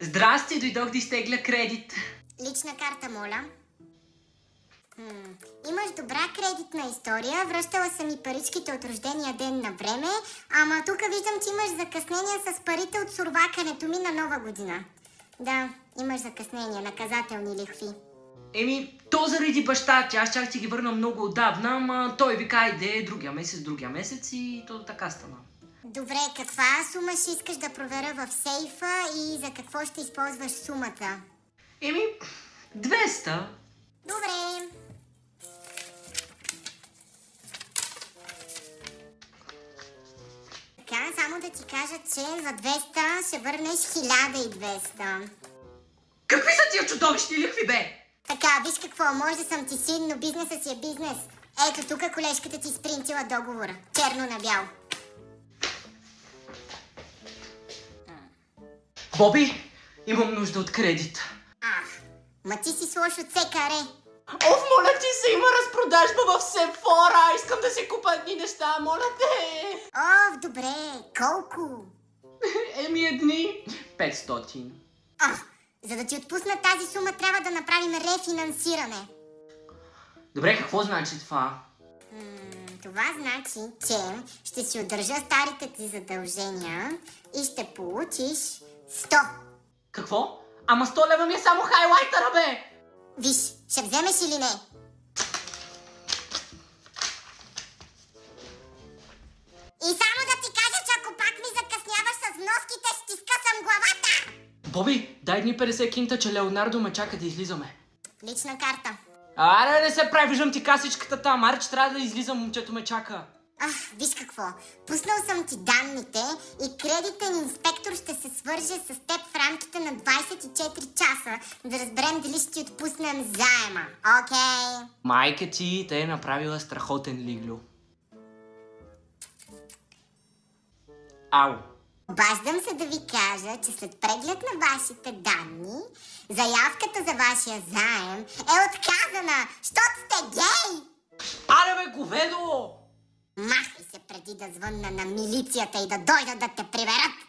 Здрасти, дойдох да изтегля кредит. Лична карта, моля. Имаш добра кредитна история. Връщала съм и паричките от рождения ден на време. Ама тук виждам, че имаш закъснение с парите от сурвакането ми на Нова година. Да, имаш закъснение, наказателни лихви. То заради баща ти, аз чак ти ги върна много отдавна, ама той вика, айде другия месец и то така стана. Добре, каква сума ще искаш да проверя в сейфа и за какво ще използваш сумата? 200. Добре. Така, само да ти кажа, че за 200 ще върнеш 1200. Какви са тия чудовищни лихви, бе? Така, виж какво, може да съм ти син, но бизнесът си е бизнес. Ето тук колежката ти спринтила договора. Черно на бяло. Боби, имам нужда от кредит. Ма ти си с лошо цекаре. Моля ти се, има разпродажба в Сефора. Искам да си купа едни неща, моля те. Добре, колко? Едни 500. За да ти отпусна тази сума, трябва да направим рефинансиране. Добре, какво значи това? Това значи, че ще си удържа старите ти задължения и ще получиш 100. Какво? Ама 100 лева ми е само хайлайтера, бе! Виж, ще вземеш или не? И само да ти кажа, че ако пак ми закъсняваш с вноските, ще ти скъсам главата! Боби, дай ни 50 кинта, че Леонардо ме чака да излизаме. Лична карта. Аре, не се прави, виждам ти касичката там. Аре, че трябва да излизам, момчето ме чака. Виж какво. Пуснал съм ти данните и кредитен инспектор ще се свърже с теб в рамките на 24 часа, да разберем дали ще ти отпуснем заема. Окей? Майка ти те е направила страхотен лиглю. Ау. Обаждам се да ви кажа, че след преглед на вашите данни, заявката за вашия заем е отказана, щото сте гей! Аре, бе, говедо! Махай се преди да звънна на милицията и да дойдат да те приберат!